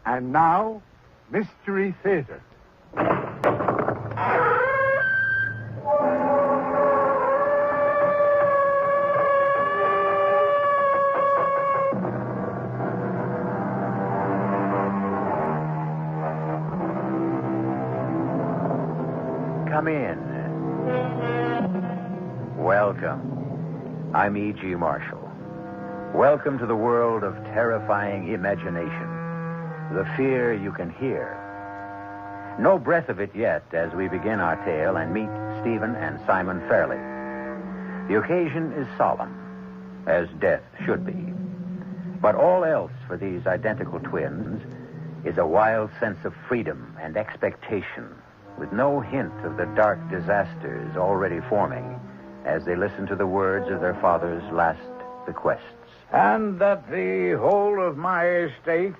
And now, Mystery Theater. Come in. Welcome. I'm E.G. Marshall. Welcome to the world of terrifying imagination. The fear you can hear. No breath of it yet as we begin our tale and meet Stephen and Simon Fairley. The occasion is solemn, as death should be. But all else for these identical twins is a wild sense of freedom and expectation, with no hint of the dark disasters already forming as they listen to the words of their father's last bequests. And that the whole of my estate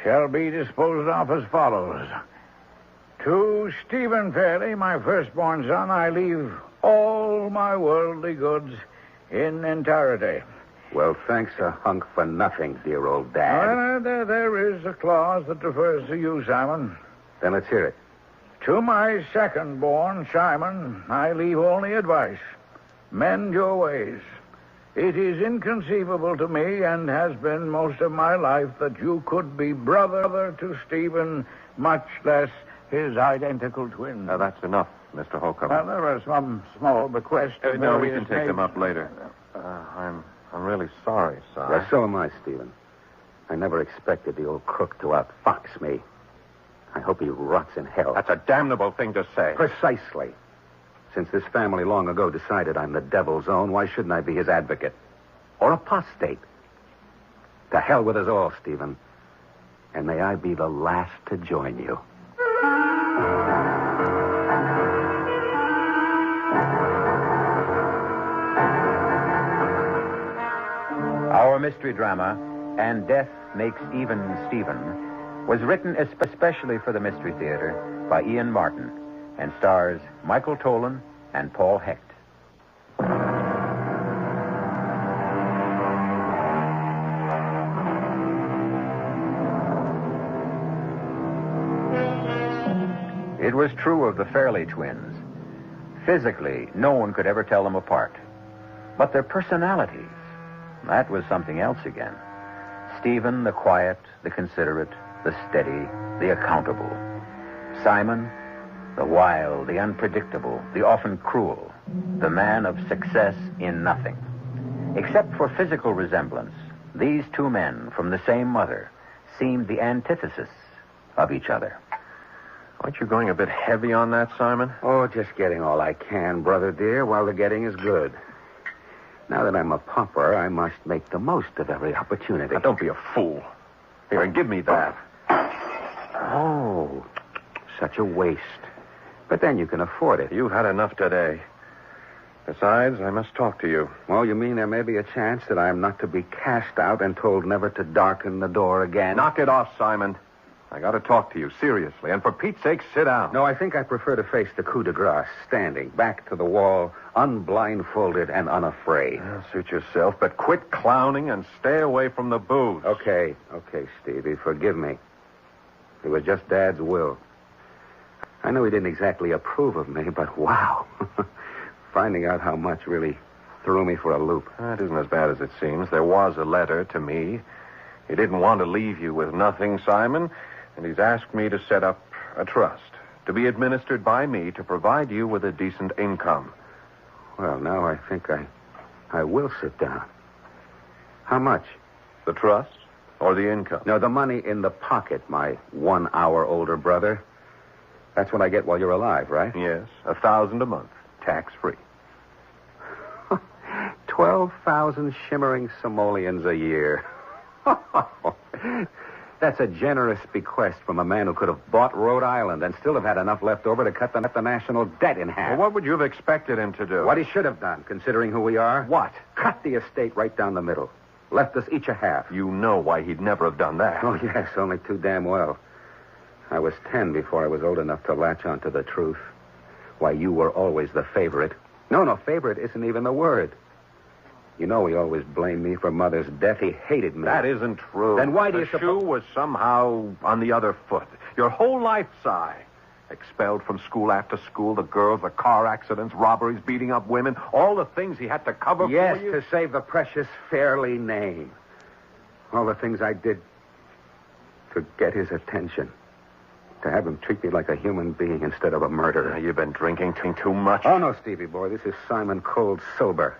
shall be disposed of as follows. To Stephen Fairley, my firstborn son, I leave all my worldly goods in entirety. Well, thanks a hunk for nothing, dear old Dad. There is a clause that refers to you, Simon. Then let's hear it. To my second-born, Simon, I leave only advice. Mend your ways. It is inconceivable to me, and has been most of my life, that you could be brother to Stephen, much less his identical twin. Now, that's enough, Mr. Holcomb. Well, there are some small bequests. No, we can take them up later. I'm really sorry, son. Well, so am I, Stephen. I never expected the old crook to outfox me. I hope he rots in hell. That's a damnable thing to say. Precisely. Since this family long ago decided I'm the devil's own, why shouldn't I be his advocate? Or apostate? To hell with us all, Stephen. And may I be the last to join you. Our mystery drama, And Death Makes Even Stephen, was written especially for the Mystery Theater by Ian Martin and stars Michael Tolan and Paul Hecht. It was true of the Fairley twins. Physically, no one could ever tell them apart. But their personalities, that was something else again. Stephen, the quiet, the considerate, the steady, the accountable. Simon, the wild, the unpredictable, the often cruel, the man of success in nothing. Except for physical resemblance, these two men from the same mother seemed the antithesis of each other. Aren't you going a bit heavy on that, Simon? Oh, just getting all I can, brother dear, while the getting is good. Now that I'm a pauper, I must make the most of every opportunity. Now, don't be a fool. Here, and give me that. Oh, such a waste. But then you can afford it. You've had enough today. Besides, I must talk to you. Well, you mean there may be a chance that I'm not to be cast out and told never to darken the door again? Knock it off, Simon. I got to talk to you, seriously. And for Pete's sake, sit down. No, I think I prefer to face the coup de grace, standing, back to the wall, unblindfolded and unafraid. Well, suit yourself, but quit clowning and stay away from the booze. Okay, Stevie, forgive me. It was just Dad's will. I know he didn't exactly approve of me, but wow. Finding out how much really threw me for a loop. It isn't as bad as it seems. There was a letter to me. He didn't want to leave you with nothing, Simon, and he's asked me to set up a trust to be administered by me to provide you with a decent income. Well, now I think I will sit down. How much? The trust or the income? No, the money in the pocket, my 1 hour older brother. That's what I get while you're alive, right? Yes, $1,000 a month, tax-free. 12,000 shimmering simoleons a year. That's a generous bequest from a man who could have bought Rhode Island and still have had enough left over to cut the national debt in half. Well, what would you have expected him to do? What he should have done, considering who we are. What? Cut the estate right down the middle. Left us each a half. You know why he'd never have done that. Oh, yes, only too damn well. I was 10 before I was old enough to latch onto the truth. Why, you were always the favorite. No, favorite isn't even the word. You know he always blamed me for Mother's death. He hated me. That isn't true. Then why do the you suppose... shoe was somehow on the other foot. Your whole life, Si. Expelled from school after school, the girls, the car accidents, robberies, beating up women, all the things he had to cover Yes, for you. to save the precious Fairley name. All the things I did to get his attention. To have him treat me like a human being instead of a murderer. You've been drinking too much. Oh, no, Stevie boy. This is Simon Cold Sober.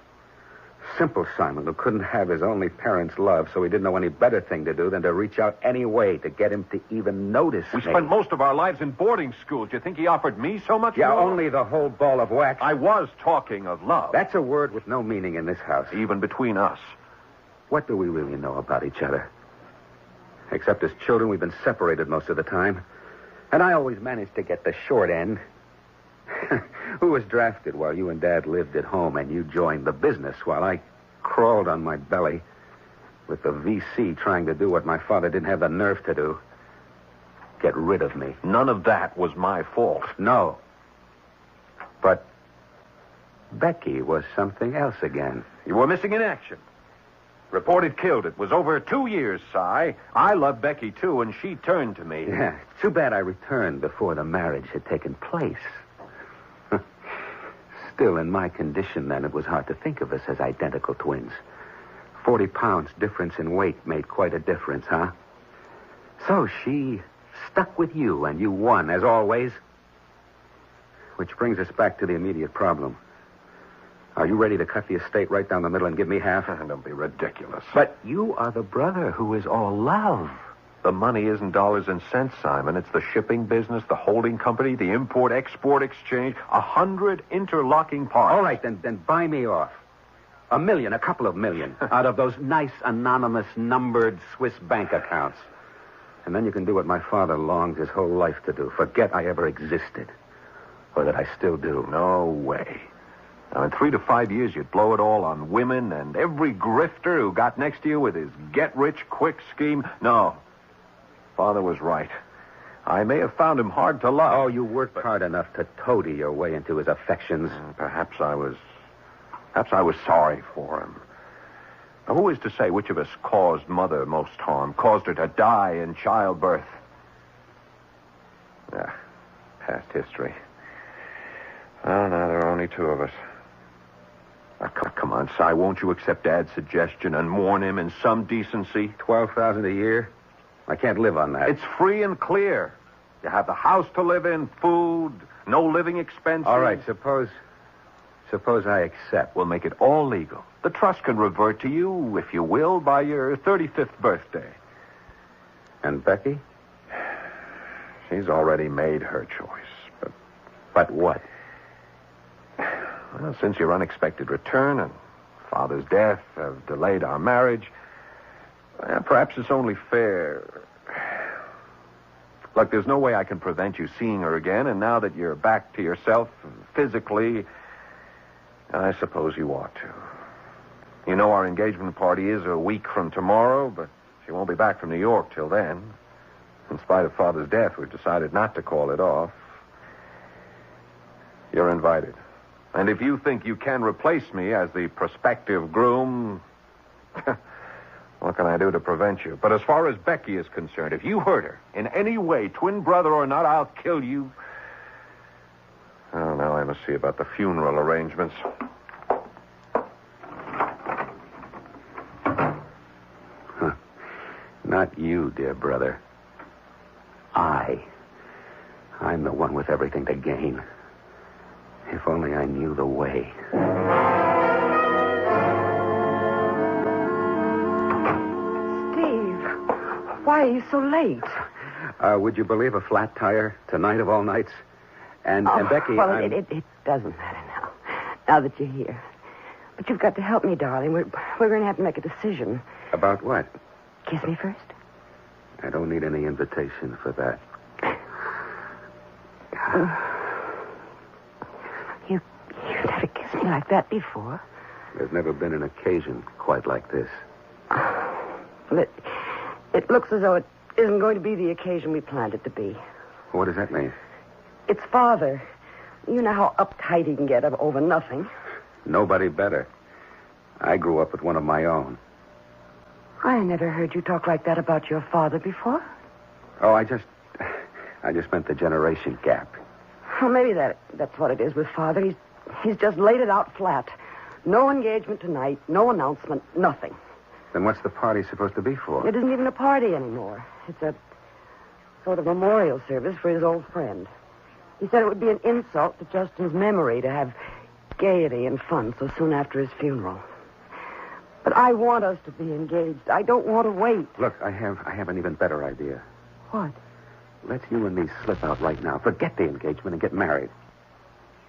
Simple Simon, who couldn't have his only parents' love, so he didn't know any better thing to do than to reach out any way to get him to even notice We me. spent most of our lives in boarding schools. Do you think he offered me so much Yeah, more? only the whole ball of wax. I was talking of love. That's a word with no meaning in this house. Even between us. What do we really know about each other? Except as children, we've been separated most of the time. And I always managed to get the short end. Who was drafted while you and Dad lived at home and you joined the business while I crawled on my belly with the VC trying to do what my father didn't have the nerve to do. Get rid of me. None of that was my fault. No. But Becky was something else again. You were missing in action. Reported killed. It was over 2 years, Si. I loved Becky, too, and she turned to me. Yeah, too bad I returned before the marriage had taken place. Still, in my condition then, it was hard to think of us as identical twins. 40 pounds difference in weight made quite a difference, huh? So she stuck with you, and you won, as always. Which brings us back to the immediate problem. Are you ready to cut the estate right down the middle and give me half? Don't be ridiculous. But you are the brother who is all love. The money isn't dollars and cents, Simon. It's the shipping business, the holding company, the import-export exchange, 100 interlocking parts. All right, then buy me off. $1 million, a couple of million, out of those nice, anonymous, numbered Swiss bank accounts. And then you can do what my father longed his whole life to do. Forget I ever existed. Or that I still do. No way. Now, in 3 to 5 years, you'd blow it all on women and every grifter who got next to you with his get-rich-quick scheme. No. Father was right. I may have found him hard to love. Oh, you worked hard enough to toady your way into his affections. Perhaps I was sorry for him. Now, who is to say which of us caused Mother most harm, caused her to die in childbirth? Past history. Oh, now there are only 2 of us. Now, come on, Si, won't you accept Dad's suggestion and warn him in some decency? $12,000 a year? I can't live on that. It's free and clear. You have the house to live in, food, no living expenses. All right, suppose I accept. We'll make it all legal. The trust can revert to you, if you will, by your 35th birthday. And Becky? She's already made her choice. But what? Well, since your unexpected return and Father's death have delayed our marriage, perhaps it's only fair. Look, there's no way I can prevent you seeing her again, and now that you're back to yourself physically, I suppose you ought to. You know our engagement party is a week from tomorrow, but she won't be back from New York till then. In spite of Father's death, we've decided not to call it off. You're invited. And if you think you can replace me as the prospective groom, what can I do to prevent you? But as far as Becky is concerned, if you hurt her in any way, twin brother or not, I'll kill you. Oh, now I must see about the funeral arrangements. Not you, dear brother. I'm the one with everything to gain. If only I knew the way. Steve, why are you so late? Would you believe a flat tire tonight of all nights? And Becky, well, it doesn't matter now that you're here. But you've got to help me, darling. We're going to have to make a decision. About what? Kiss me first. I don't need any invitation for that. You've never kissed me like that before. There's never been an occasion quite like this. Well, it looks as though it isn't going to be the occasion we planned it to be. What does that mean? It's Father. You know how uptight he can get over nothing. Nobody better. I grew up with one of my own. I never heard you talk like that about your father before. Oh, I just meant the generation gap. Well, maybe that's what it is with Father. He's just laid it out flat. No engagement tonight, no announcement, nothing. Then what's the party supposed to be for? It isn't even a party anymore. It's a sort of memorial service for his old friend. He said it would be an insult to Justin's memory to have gaiety and fun so soon after his funeral. But I want us to be engaged. I don't want to wait. Look, I have an even better idea. What? Let's you and me slip out right now. Forget the engagement and get married.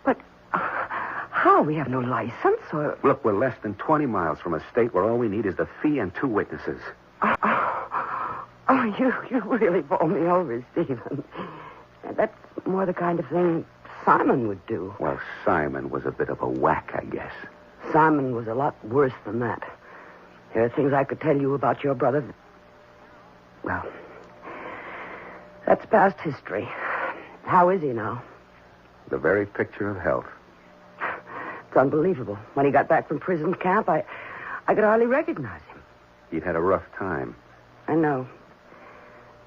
But how? We have no license or... Look, we're less than 20 miles from a state where all we need is the fee and 2 witnesses. You really bowl me over, Stephen. That's more the kind of thing Simon would do. Well, Simon was a bit of a whack, I guess. Simon was a lot worse than that. There are things I could tell you about your brother. Well, that's past history. How is he now? The very picture of health. It's unbelievable. When he got back from prison camp, I could hardly recognize him. He'd had a rough time. I know.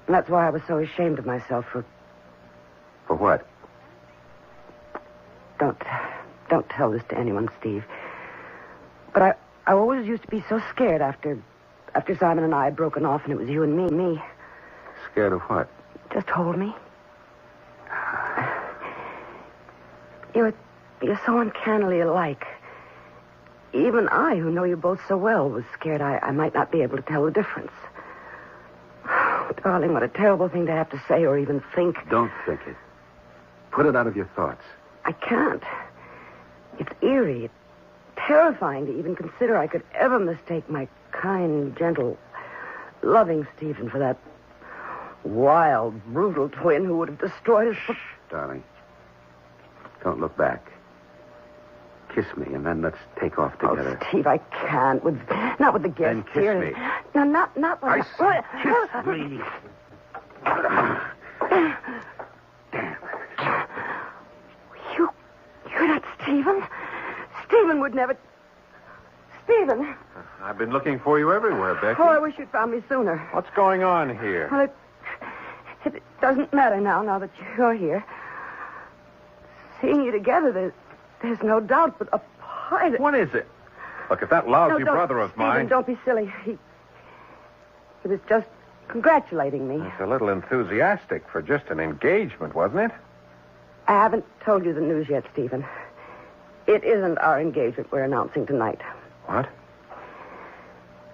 And that's why I was so ashamed of myself for... For what? Don't tell this to anyone, Steve. But I always used to be so scared after Simon and I had broken off and it was you and me. Scared of what? Just hold me. You're so uncannily alike. Even I, who know you both so well, was scared I might not be able to tell the difference. Oh, darling, what a terrible thing to have to say or even think. Don't think it. Put it out of your thoughts. I can't. It's eerie. It's terrifying to even consider I could ever mistake my kind, gentle, loving Stephen for that wild, brutal twin who would have destroyed us. Darling, don't look back. Kiss me, and then let's take off together. Oh, Steve, I can't. Not with the guests Then kiss here. me. No, not I with... said kiss me. Damn. You're not Stephen. Stephen would never... Stephen. I've been looking for you everywhere, Becky. Oh, I wish you'd found me sooner. What's going on here? Well, it doesn't matter now that you're here. Seeing you together, there's no doubt, but apart... What is it? Look, if that lousy brother of Stephen, mine... don't be silly. He was just congratulating me. It's a little enthusiastic for just an engagement, wasn't it? I haven't told you the news yet, Stephen. It isn't our engagement we're announcing tonight. What?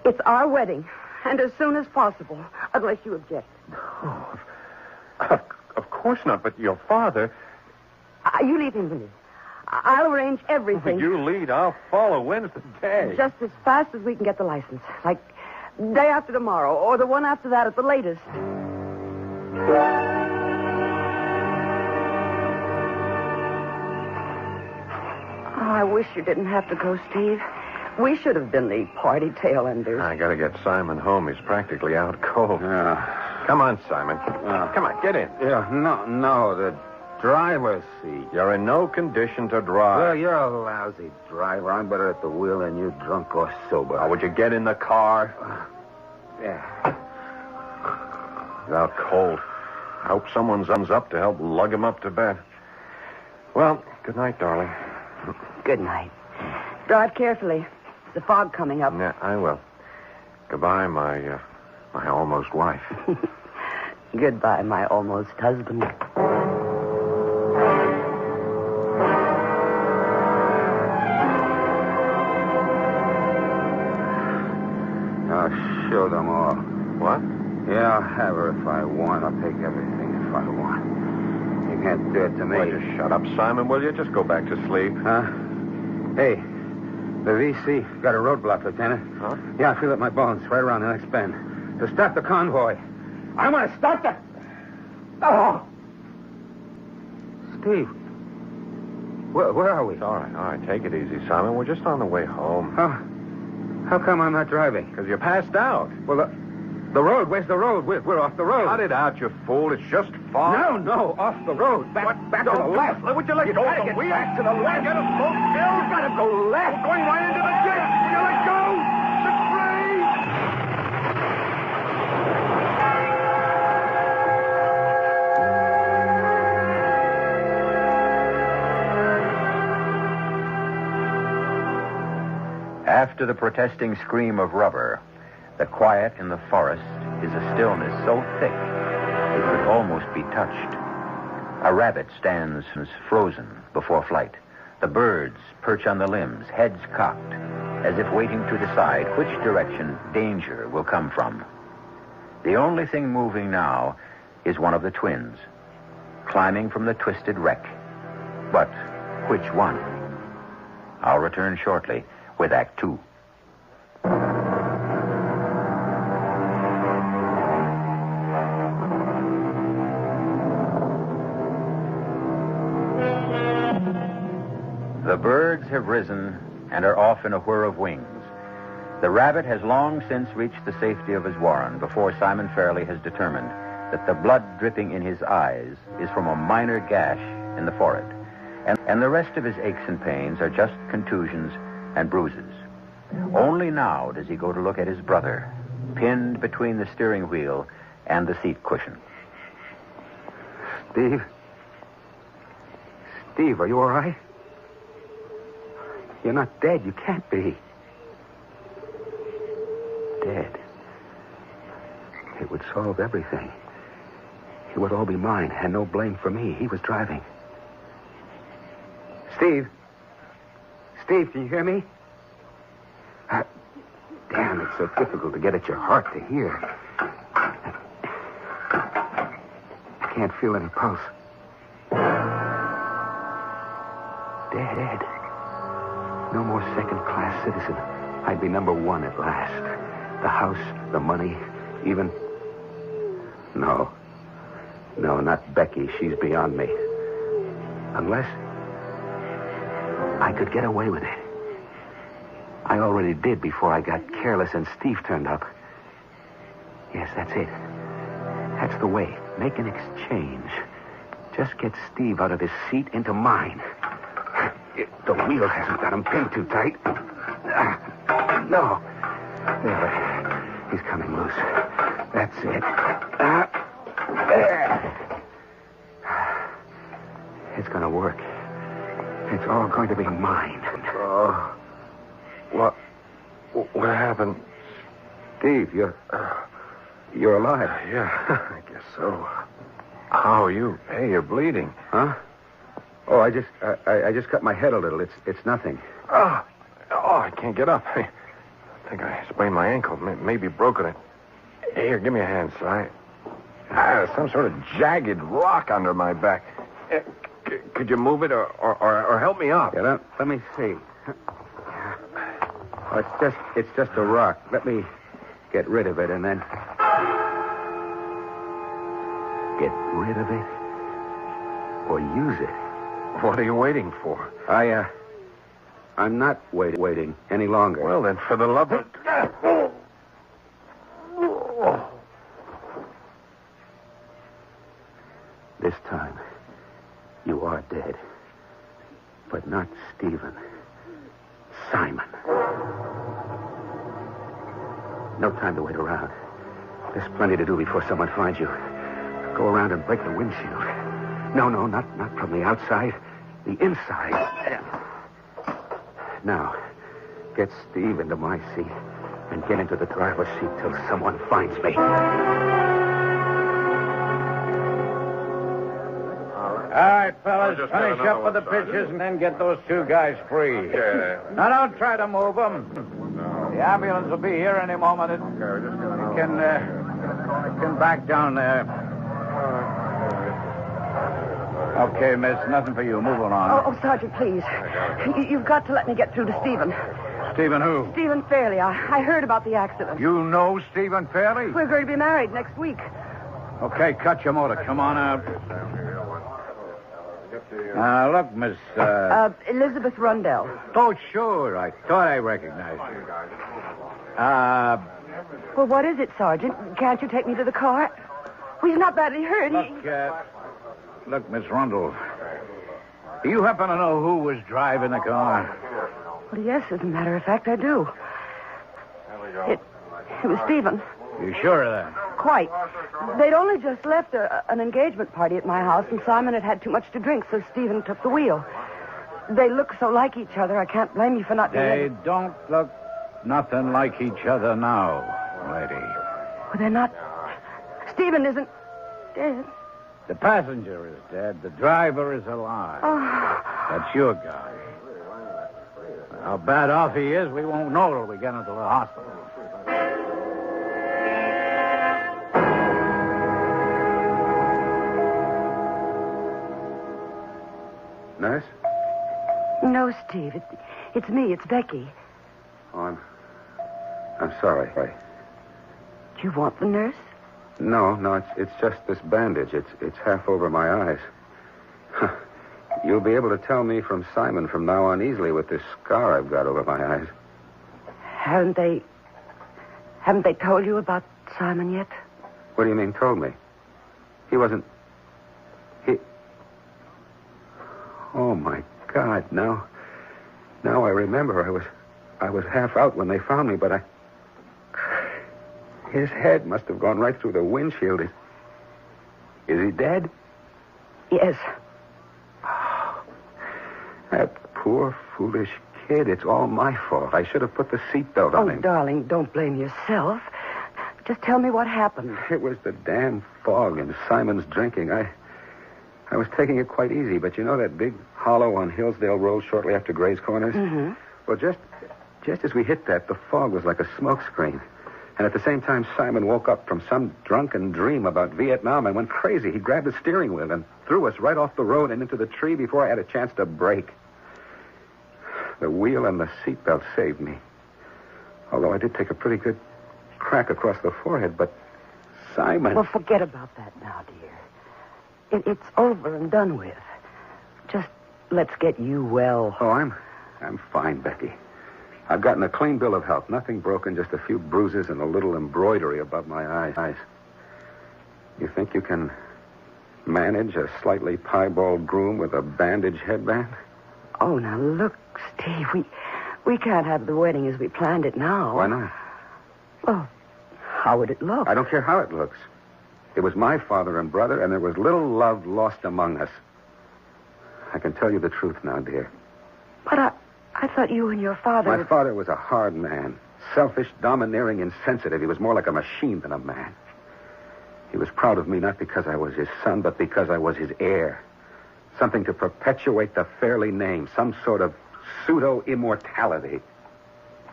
It's our wedding, and as soon as possible, unless you object. Oh, of course not, but your father... You leave him to me. I'll arrange everything. You lead, I'll follow. When's the day? Just as fast as we can get the license. Like day after tomorrow, or the one after that at the latest. Oh, I wish you didn't have to go, Steve. We should have been the party tail enders. I gotta get Simon home. He's practically out cold. Yeah. Come on, Simon. Come on, get in. Yeah, no, the driver's seat. You're in no condition to drive. Well, you're a lousy driver. I'm better at the wheel than you, drunk or sober. Oh, would you get in the car? Yeah. He's out cold. I hope someone's up to help lug him up to bed. Well, good night, darling. Good night. Drive carefully. The fog coming up. Yeah, I will. Goodbye, my almost wife. Goodbye, my almost husband. I'll show them all. What? Yeah, I'll have her if I want. I'll take everything if I want. You can't do it to me. Well, just shut up, Simon, will you? Just go back to sleep. Huh? Hey, the VC got a roadblock, Lieutenant. Huh? Yeah, I feel it in my bones right around the next bend. To stop the convoy. I want to stop the... Oh! Steve, where are we? All right. Take it easy, Simon. We're just on the way home. How come I'm not driving? Because you passed out. Well, the road. Where's the road? We're off the road. Cut it out, you fool. It's just fog. No, off the road. Back to the left. Would you let You go gotta of the get wheel? back to the left. Get a slow still. You gotta go left. We're going right into the ditch. Would you let After the protesting scream of rubber, the quiet in the forest is a stillness so thick it could almost be touched. A rabbit stands frozen before flight. The birds perch on the limbs, heads cocked, as if waiting to decide which direction danger will come from. The only thing moving now is one of the twins, climbing from the twisted wreck. But which one? I'll return shortly with Act Two. The birds have risen and are off in a whir of wings. The rabbit has long since reached the safety of his warren before Simon Fairley has determined that the blood dripping in his eyes is from a minor gash in the forehead, and the rest of his aches and pains are just contusions and bruises. Only now does he go to look at his brother, pinned between the steering wheel and the seat cushion. Steve? Steve, are you all right? You're not dead. You can't be. Dead. It would solve everything. It would all be mine, and no blame for me. He was driving. Steve? Steve, can you hear me? Damn, it's so difficult to get at your heart to hear. I can't feel any pulse. Dead. No more second-class citizen. I'd be number one at last. The house, the money, even... No, not Becky. She's beyond me. Unless I could get away with it. I already did before I got careless and Steve turned up. Yes, that's it. That's the way. Make an exchange. Just get Steve out of his seat into mine. The wheel hasn't got him pinned too tight. No. There. He's coming loose. That's it. It's going to work. It's all going to be mine. What happened? Steve, you're alive. Yeah, I guess so. How are you? Hey, you're bleeding. Huh? Oh, I just cut my head a little. It's nothing. Oh, I can't get up. I think I sprained my ankle. Maybe broken it. Here, give me a hand, Si. Some sort of jagged rock under my back. Could you move it or help me up? Yeah, let me see. Oh, it's just a rock. Let me get rid of it and then... Get rid of it? Or use it? What are you waiting for? I'm not waiting any longer. Well, then, for the love of... This time, you are dead. But not Stephen. Simon. No time to wait around. There's plenty to do before someone finds you. Go around and break the windshield. No, not from the outside. The inside. Now, get Steve into my seat and get into the driver's seat till someone finds me. All right, fellas, finish up with the pitches and then get those two guys free. Yeah. Now, don't try to move them. The ambulance will be here any moment. You can back down there. Okay, miss, nothing for you. Move along. Oh, Sergeant, please. You've got to let me get through to Stephen. Stephen who? Stephen Fairley. I heard about the accident. You know Stephen Fairley? We're going to be married next week. Okay, cut your motor. Come on out. Look, Miss... Elizabeth Rundell. Oh, sure. I thought I recognized you. Well, what is it, Sergeant? Can't you take me to the car? Well, he's not badly hurt. Look, Miss Rundell. Do you happen to know who was driving the car? Well, yes, as a matter of fact, I do. It was Stephen. You sure of that? Quite. They'd only just left an engagement party at my house, and Simon had too much to drink, so Stephen took the wheel. They look so like each other, I can't blame you for not being... They don't look nothing like each other now, lady. Well, they're not... Stephen isn't dead. The passenger is dead. The driver is alive. Oh. That's your guy. How bad off he is, we won't know till we get into the hospital. Nurse? No, Steve. It's me. It's Becky. Oh, I'm sorry. Do you want the nurse? No, it's just this bandage. It's half over my eyes. You'll be able to tell me from Simon from now on easily with this scar I've got over my eyes. Haven't they told you about Simon yet? What do you mean, told me? He wasn't... Oh, my God, now I remember. I was half out when they found me, but his head must have gone right through the windshield. Is he dead? Yes. Oh, that poor, foolish kid. It's all my fault. I should have put the seatbelt on him. Oh, darling, don't blame yourself. Just tell me what happened. It was the damn fog and Simon's drinking. I was taking it quite easy, but you know that big hollow on Hillsdale Road shortly after Gray's Corners? Mm-hmm. Well, just as we hit that, the fog was like a smoke screen. And at the same time, Simon woke up from some drunken dream about Vietnam and went crazy. He grabbed the steering wheel and threw us right off the road and into the tree before I had a chance to brake. The wheel and the seatbelt saved me. Although I did take a pretty good crack across the forehead, but Simon... Well, forget about that now, dear. It's over and done with. Just let's get you well. Oh, I'm fine, Becky. I've gotten a clean bill of health. Nothing broken, just a few bruises and a little embroidery above my eyes. You think you can manage a slightly piebald groom with a bandage headband? Oh, now look, Steve, we can't have the wedding as we planned it now. Why not? Well, how would it look? I don't care how it looks. It was my father and brother, and there was little love lost among us. I can tell you the truth now, dear. But I thought you and your father... My father was a hard man. Selfish, domineering, insensitive. He was more like a machine than a man. He was proud of me not because I was his son, but because I was his heir. Something to perpetuate the Fairley name. Some sort of pseudo-immortality.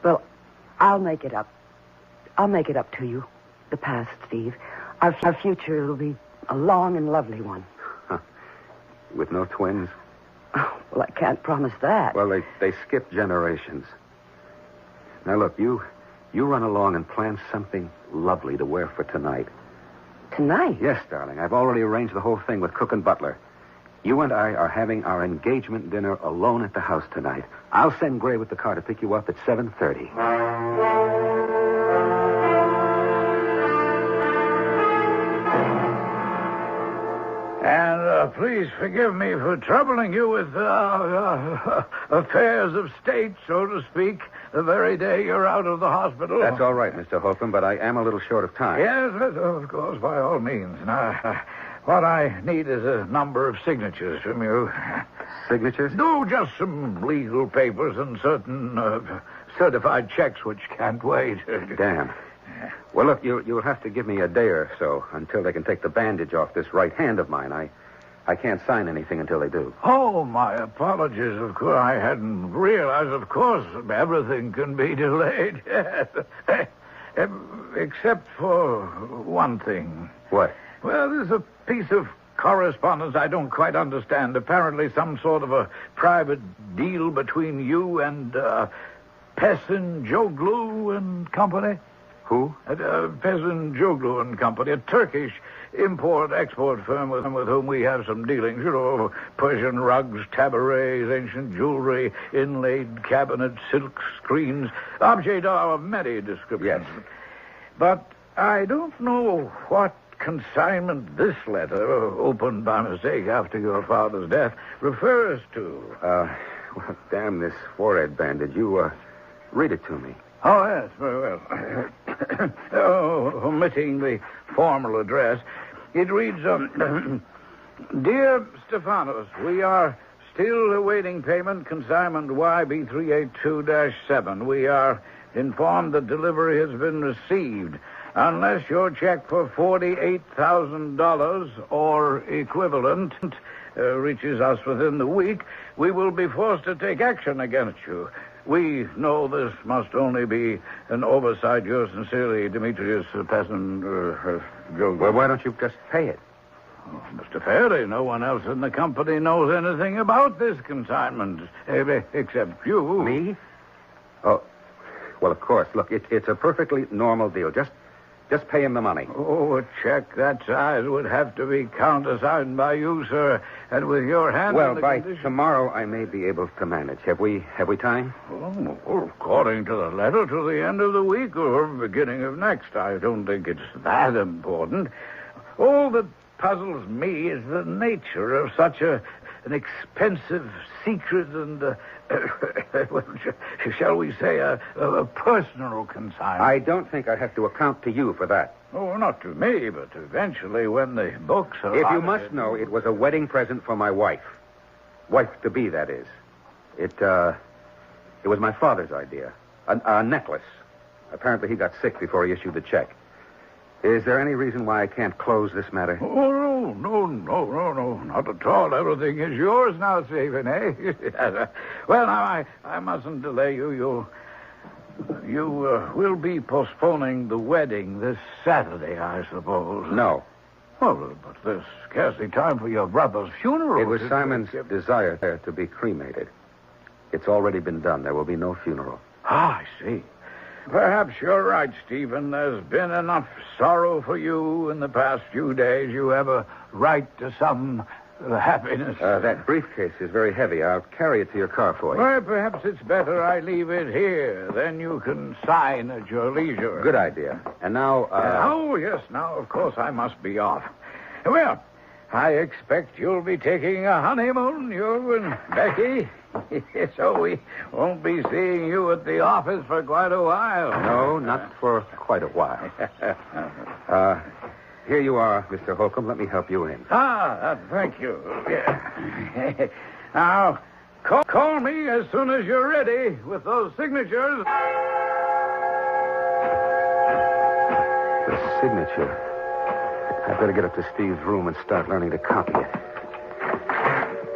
Well, I'll make it up. I'll make it up to you. The past, Steve. Our future will be a long and lovely one. Huh. With no twins? Oh, well, I can't promise that. Well, they skip generations. Now, look, you run along and plan something lovely to wear for tonight. Tonight? Yes, darling. I've already arranged the whole thing with cook and butler. You and I are having our engagement dinner alone at the house tonight. I'll send Gray with the car to pick you up at 7:30. And please forgive me for troubling you with affairs of state, so to speak, the very day you're out of the hospital. That's all right, Mr. Holcomb, but I am a little short of time. Yes, of course, by all means. Now, what I need is a number of signatures from you. Signatures? No, just some legal papers and certain certified checks which can't wait. Damn. Well, look, you'll have to give me a day or so until they can take the bandage off this right hand of mine. I can't sign anything until they do. Oh, my apologies. Of course, I hadn't realized. Of course, everything can be delayed. Except for one thing. What? Well, there's a piece of correspondence I don't quite understand. Apparently some sort of a private deal between you and Pesin Joglu and Company. Who? Pesin Joglu and Company, a Turkish import-export firm with whom we have some dealings. You know, Persian rugs, tabourets, ancient jewelry, inlaid cabinets, silk screens, objects of many descriptions. Yes. But I don't know what consignment this letter, opened by mistake after your father's death, refers to. Well, damn this forehead bandage. You, read it to me. Oh, yes, very well. Omitting the formal address, it reads, Dear Stephanos, we are still awaiting payment, consignment YB382-7. We are informed that delivery has been received. Unless your check for $48,000 or equivalent reaches us within the week, we will be forced to take action against you. We know this must only be an oversight. Yours sincerely, Demetrius Pessin. Well, why don't you just pay it? Oh, Mr. Faraday, no one else in the company knows anything about this consignment, except you. Me? Oh, well, of course. Look, it's a perfectly normal deal. Just pay him the money. Oh, a check that size would have to be countersigned by you, sir, and with your hand. Well, by tomorrow, I may be able to manage. Have we time? Oh, according to the letter, to the end of the week or beginning of next. I don't think it's that important. All that puzzles me is the nature of such an expensive secret and, well, shall we say, a personal consignment. I don't think I have to account to you for that. Oh, not to me, but eventually when the books are... If you must know, it was a wedding present for my wife. Wife-to-be, that is. It was my father's idea. A necklace. Apparently he got sick before he issued the check. Is there any reason why I can't close this matter? Oh, no, not at all. Everything is yours now, Stephen, eh? Well, now, I mustn't delay you. You will be postponing the wedding this Saturday, I suppose. No. Well, but there's scarcely time for your brother's funeral. It was Simon's desire to be cremated. It's already been done. There will be no funeral. Ah, I see. Perhaps you're right, Stephen. There's been enough sorrow for you in the past few days. You have a right to some happiness. That briefcase is very heavy. I'll carry it to your car for you. Well, perhaps it's better I leave it here. Then you can sign at your leisure. Good idea. And now, Oh, yes. Now, of course, I must be off. Well, I expect you'll be taking a honeymoon, you and Becky. So we won't be seeing you at the office for quite a while. No, not for quite a while. Here you are, Mr. Holcomb. Let me help you in. Thank you. Yeah. Now, call me as soon as you're ready with those signatures. The signature. I'd better get up to Steve's room and start learning to copy it.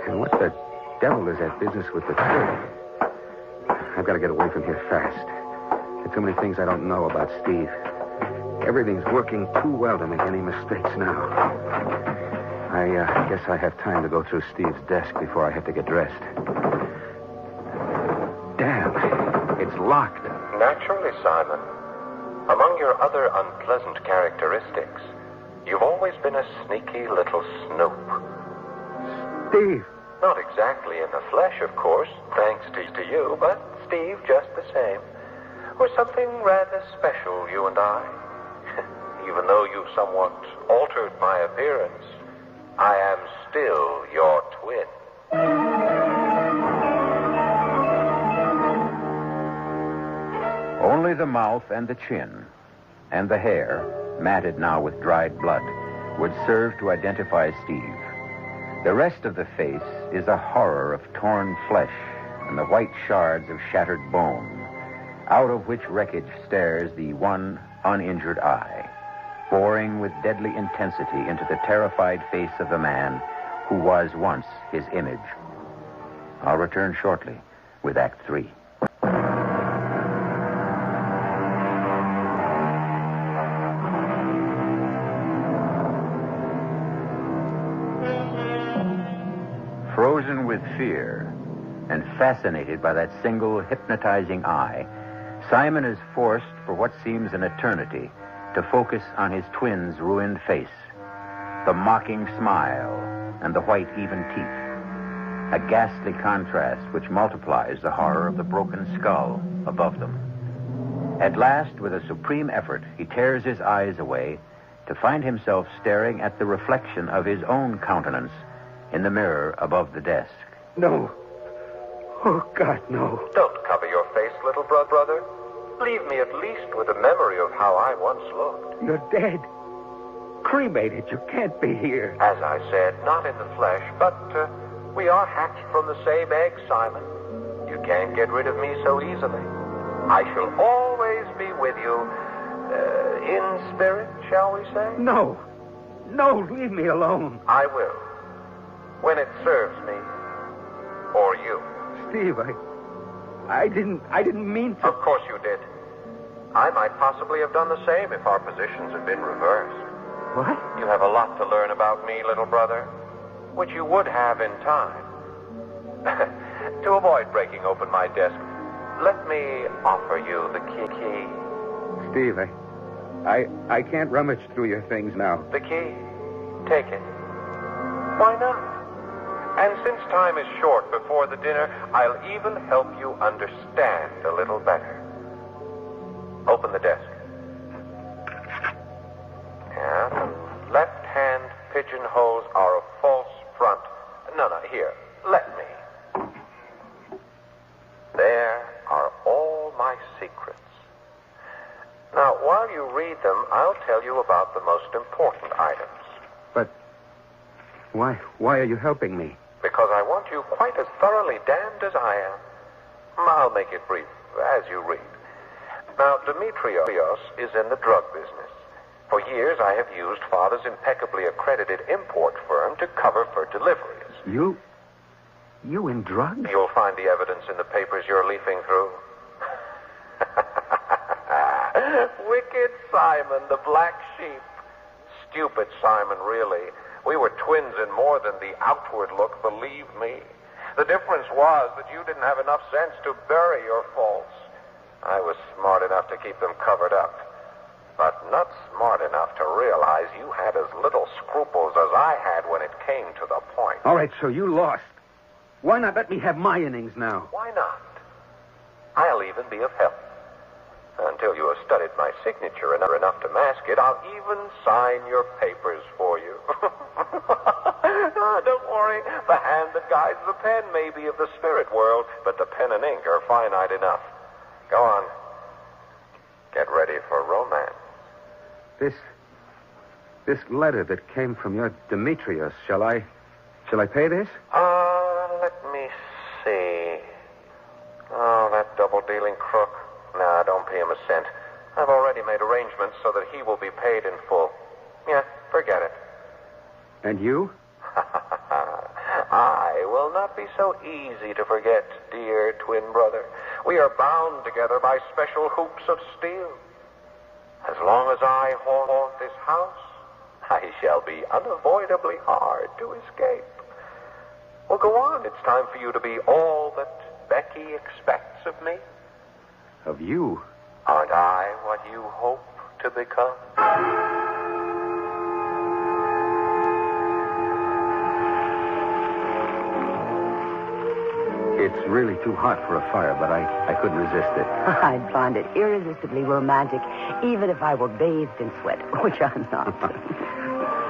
And what the devil is that business with the trade? I've got to get away from here fast. There are too many things I don't know about Steve. Everything's working too well to make any mistakes now. I guess I have time to go through Steve's desk before I have to get dressed. Damn, it's locked. Naturally, Simon. Among your other unpleasant characteristics, you've always been a sneaky little snoop. Steve! Not exactly in the flesh, of course, thanks to you, but Steve just the same. We're something rather special, you and I. Even though you've somewhat altered my appearance, I am still your twin. Only the mouth and the chin and the hair, matted now with dried blood, would serve to identify Steve. The rest of the face is a horror of torn flesh and the white shards of shattered bone, out of which wreckage stares the one uninjured eye, boring with deadly intensity into the terrified face of the man who was once his image. I'll return shortly with Act 3. Frozen with fear and fascinated by that single hypnotizing eye, Simon is forced, for what seems an eternity, to focus on his twin's ruined face, the mocking smile and the white, even teeth, a ghastly contrast which multiplies the horror of the broken skull above them. At last, with a supreme effort, he tears his eyes away to find himself staring at the reflection of his own countenance in the mirror above the desk. No. Oh, God, no. Don't cover your face, little brother. Leave me at least with a memory of how I once looked. You're dead. Cremated. You can't be here. As I said, not in the flesh, but we are hatched from the same egg, Simon. You can't get rid of me so easily. I shall always be with you, in spirit, shall we say? No. No, leave me alone. I will. When it serves me. Or you. Steve, I didn't mean to. Of course you did. I might possibly have done the same if our positions had been reversed. What? You have a lot to learn about me, little brother, which you would have in time. To avoid breaking open my desk, let me offer you the key. Steve, I can't rummage through your things now. The key. Take it. Why not? And since time is short before the dinner, I'll even help you understand a little better. Open the desk. Yeah, the left-hand pigeonholes are a false front. No, here. Let me. There are all my secrets. Now, while you read them, I'll tell you about the most important items. But why are you helping me? Because I want you quite as thoroughly damned as I am. I'll make it brief as you read. Now, Demetrios is in the drug business. For years, I have used Father's impeccably accredited import firm to cover for deliveries. You in drugs? You'll find the evidence in the papers you're leafing through. Wicked Simon, the black sheep. Stupid Simon, really. We were twins in more than the outward look, believe me. The difference was that you didn't have enough sense to bury your faults. I was smart enough to keep them covered up, but not smart enough to realize you had as little scruples as I had when it came to the point. All right, so you lost. Why not let me have my innings now? Why not? I'll even be of help. Until you have studied my signature enough to mask it, I'll even sign your papers for you. Don't worry. The hand that guides the pen may be of the spirit world, but the pen and ink are finite enough. Go on. Get ready for romance. This letter that came from your Demetrios, shall I pay this? Let me see. Oh, that double-dealing crook. Nah, don't pay him a cent. I've already made arrangements so that he will be paid in full. Yeah, forget it. And you? I will not be so easy to forget, dear twin brother. We are bound together by special hoops of steel. As long as I haunt this house, I shall be unavoidably hard to escape. Well, go on. It's time for you to be all that Becky expects of me. Of you? Aren't I what you hope to become? It's really too hot for a fire, but I couldn't resist it. I'd find it irresistibly romantic, even if I were bathed in sweat, which I'm not.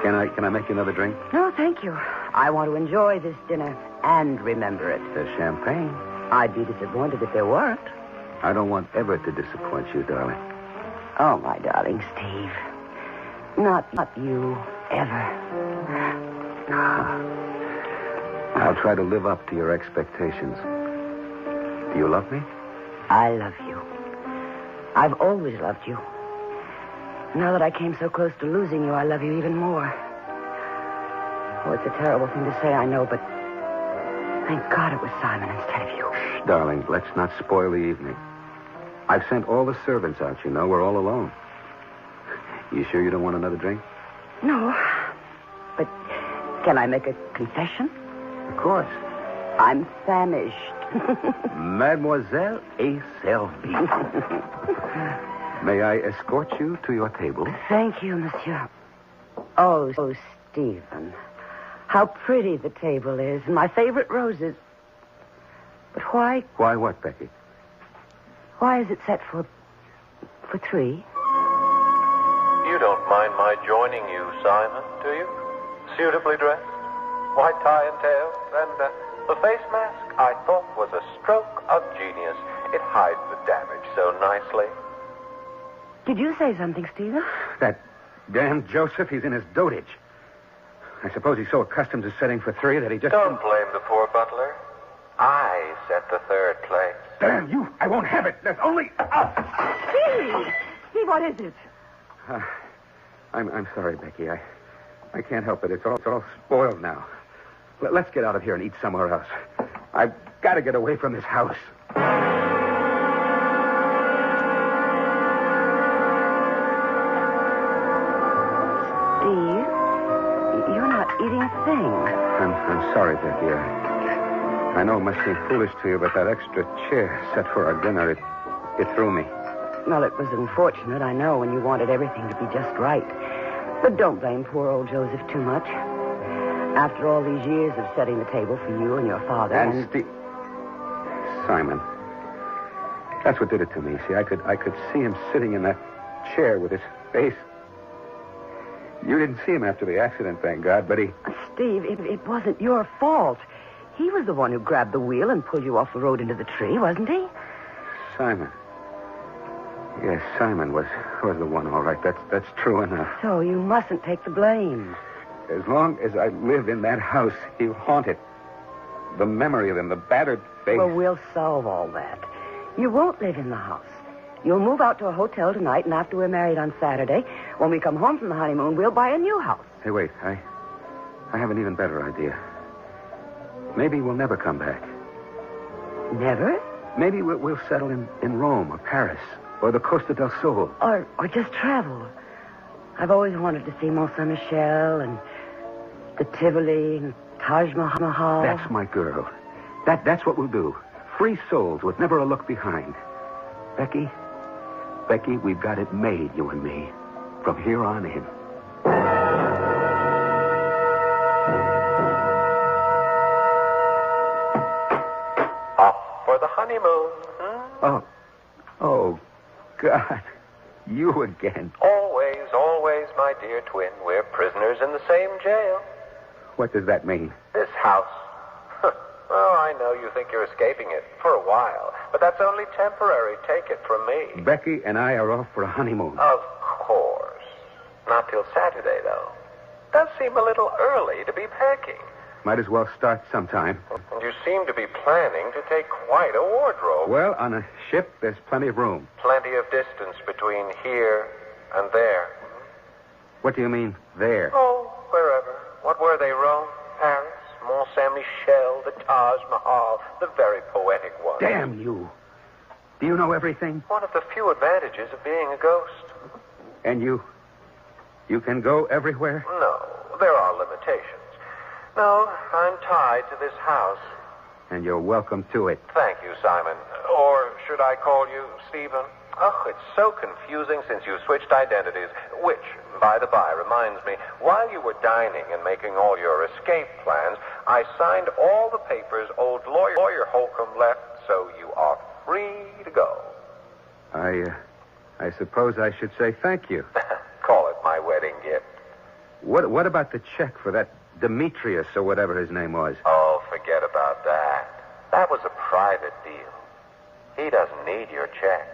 Can I make you another drink? No, thank you. I want to enjoy this dinner and remember it. There's champagne. I'd be disappointed if there weren't. I don't want ever to disappoint you, darling. Oh, my darling Steve. Not you, ever. I'll try to live up to your expectations. Do you love me? I love you. I've always loved you. Now that I came so close to losing you, I love you even more. Oh, it's a terrible thing to say, I know, but thank God it was Simon instead of you. Shh, darling, let's not spoil the evening. I've sent all the servants out, you know. We're all alone. You sure you don't want another drink? No. But can I make a confession? Of course. I'm famished. Mademoiselle et servie. May I escort you to your table? Thank you, monsieur. Oh, Stephen. How pretty the table is, and my favorite roses. But why? Why what, Becky? Why is it set for three? You don't mind my joining you, Simon, do you? Suitably dressed, white tie and tails, and the face mask I thought was a stroke of genius. It hides the damage so nicely. Did you say something, Stephen? That damn Joseph, he's in his dotage. I suppose he's so accustomed to setting for three that he just... Don't blame the poor butler. I set the third place. Damn you! I won't have it. There's only us. Steve! Steve, what is it? I'm sorry, Becky. I can't help it. It's all spoiled now. Let's get out of here and eat somewhere else. I've got to get away from this house. Steve, you're not eating a thing. I'm sorry, Becky. I know it must seem foolish to you, but that extra chair set for our dinner, it threw me. Well, it was unfortunate, I know, when you wanted everything to be just right. But don't blame poor old Joseph too much. After all these years of setting the table for you and your father And Steve... Simon. That's what did it to me. See, I could see him sitting in that chair with his face... You didn't see him after the accident, thank God, but he... Steve, it wasn't your fault. He was the one who grabbed the wheel and pulled you off the road into the tree, wasn't he? Simon. Yes, Simon was the one, all right. That's true enough. So you mustn't take the blame. As long as I live in that house, he'll haunt it. The memory of him, the battered face. Well, we'll solve all that. You won't live in the house. You'll move out to a hotel tonight, and after we're married on Saturday, when we come home from the honeymoon, we'll buy a new house. Hey, wait. I have an even better idea. Maybe we'll never come back. Never? Maybe we'll settle in Rome or Paris or the Costa del Sol. Or just travel. I've always wanted to see Mont Saint-Michel and the Tivoli and Taj Mahal. That's my girl. That's what we'll do. Free souls with never a look behind. Becky, we've got it made, you and me. From here on in. Off for the honeymoon. Oh, God. You again. Always, always, my dear twin. We're prisoners in the same jail. What does that mean? This house. Oh, I know you think you're escaping it for a while, but that's only temporary. Take it from me. Becky and I are off for a honeymoon. Of course. Not till Saturday, though. Does seem a little early to be packing. Might as well start sometime. And you seem to be planning to take quite a wardrobe. Well, on a ship, there's plenty of room. Plenty of distance between here and there. What do you mean, there? Oh, wherever. What were they, Rome? Paris? Mont Saint-Michel, the Taj Mahal, the very poetic one. Damn you. Do you know everything? One of the few advantages of being a ghost. And you can go everywhere? No, there are limitations. No, I'm tied to this house. And you're welcome to it. Thank you, Simon. Or should I call you Stephen? Oh, it's so confusing since you switched identities. Which, by the by, reminds me, while you were dining and making all your escape plans, I signed all the papers old lawyer Holcomb left, so you are free to go. I suppose I should say thank you. Call it my wedding gift. What about the check for that Demetrius or whatever his name was? Oh, forget about that. That was a private deal. He doesn't need your check.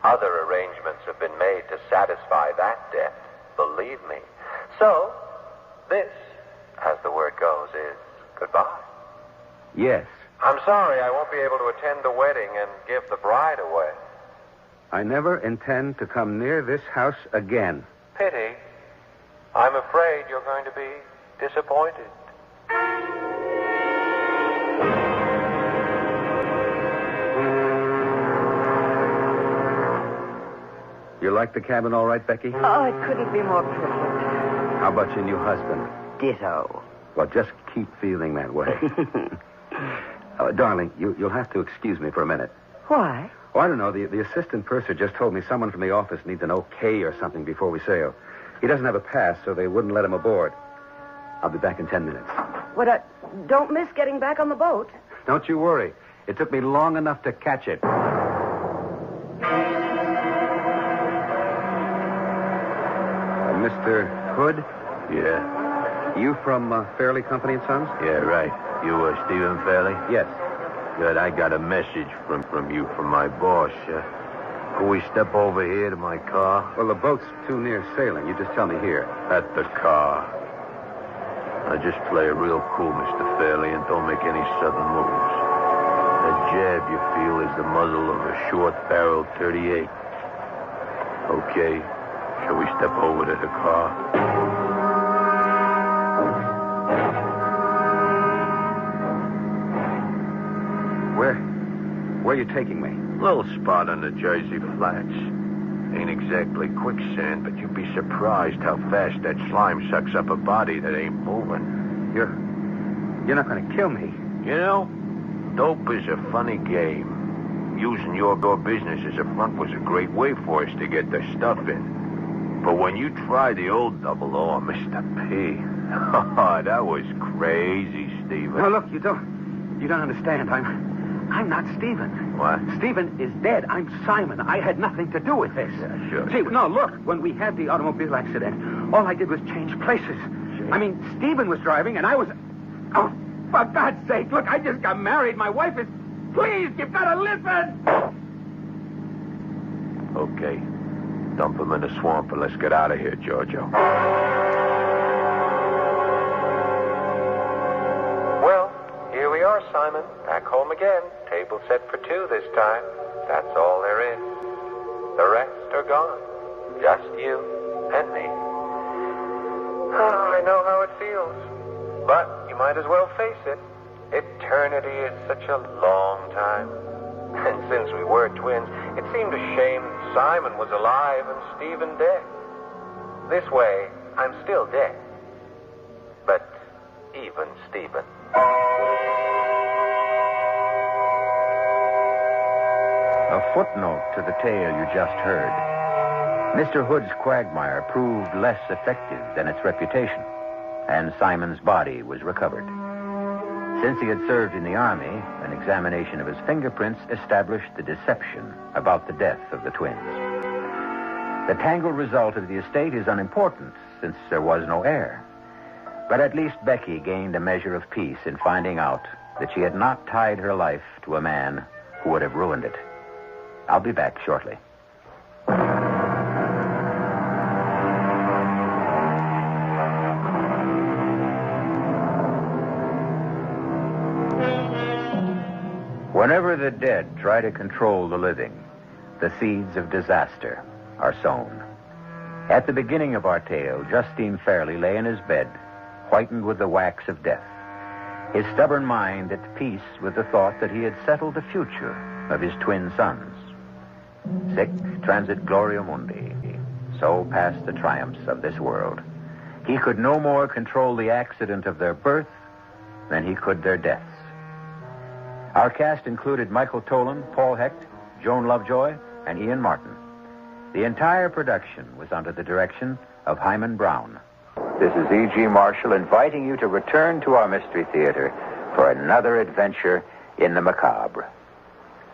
Other arrangements have been made to satisfy that debt, believe me. So, this, as the word goes, is goodbye. Yes. I'm sorry I won't be able to attend the wedding and give the bride away. I never intend to come near this house again. Pity. I'm afraid you're going to be disappointed. You like the cabin all right, Becky? Oh, it couldn't be more perfect. How about your new husband? Ditto. Well, just keep feeling that way. Darling, you'll have to excuse me for a minute. Why? Oh, I don't know. The assistant purser just told me someone from the office needs an okay or something before we sail. He doesn't have a pass, so they wouldn't let him aboard. I'll be back in 10 minutes. What, don't miss getting back on the boat. Don't you worry. It took me long enough to catch it. Mr. Hood? Yeah. You from Fairley Company and Sons? Yeah, right. You, Stephen Fairley? Yes. Good. I got a message from you from my boss. Can we step over here to my car? Well, the boat's too near sailing. You just tell me here. At the car. Now, just play it real cool, Mr. Fairley, and don't make any sudden moves. jab you feel is the muzzle of a short-barreled .38. Okay, shall we step over to the car? Where are you taking me? Little spot on the Jersey Flats. Ain't exactly quicksand, but you'd be surprised how fast that slime sucks up a body that ain't moving. You're not going to kill me. You know, dope is a funny game. Using your business as a front was a great way for us to get the stuff in. But when you try the old double O on Mr. P, that was crazy, Stephen. No, look, you don't understand. I'm not Stephen. What? Stephen is dead. I'm Simon. I had nothing to do with this. Yeah, sure. Gee, no, look, when we had the automobile accident, all I did was change places. I mean, Stephen was driving, and I was... Oh, for God's sake, look, I just got married. My wife is... Please, you've got to listen! Okay. Dump him in the swamp and let's get out of here, Giorgio. Well, here we are, Simon. Back home again. Table set for two this time. That's all there is. The rest are gone. Just you and me. Oh, I know how it feels. But you might as well face it. Eternity is such a long time. And since we were twins, it seemed a shame Simon was alive and Stephen dead. This way, I'm still dead. But even Stephen. A footnote to the tale you just heard. Mr. Hood's quagmire proved less effective than its reputation, and Simon's body was recovered. Since he had served in the Army, an examination of his fingerprints established the deception about the death of the twins. The tangled result of the estate is unimportant, since there was no heir. But at least Becky gained a measure of peace in finding out that she had not tied her life to a man who would have ruined it. I'll be back shortly. Whenever the dead try to control the living, the seeds of disaster are sown. At the beginning of our tale, Justine Fairley lay in his bed, whitened with the wax of death, his stubborn mind at peace with the thought that he had settled the future of his twin sons. Sic transit gloria mundi. So passed the triumphs of this world. He could no more control the accident of their birth than he could their deaths. Our cast included Michael Tolan, Paul Hecht, Joan Lovejoy, and Ian Martin. The entire production was under the direction of Hyman Brown. This is E.G. Marshall inviting you to return to our Mystery Theater for another adventure in the macabre.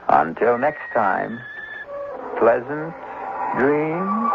Until next time, pleasant dreams.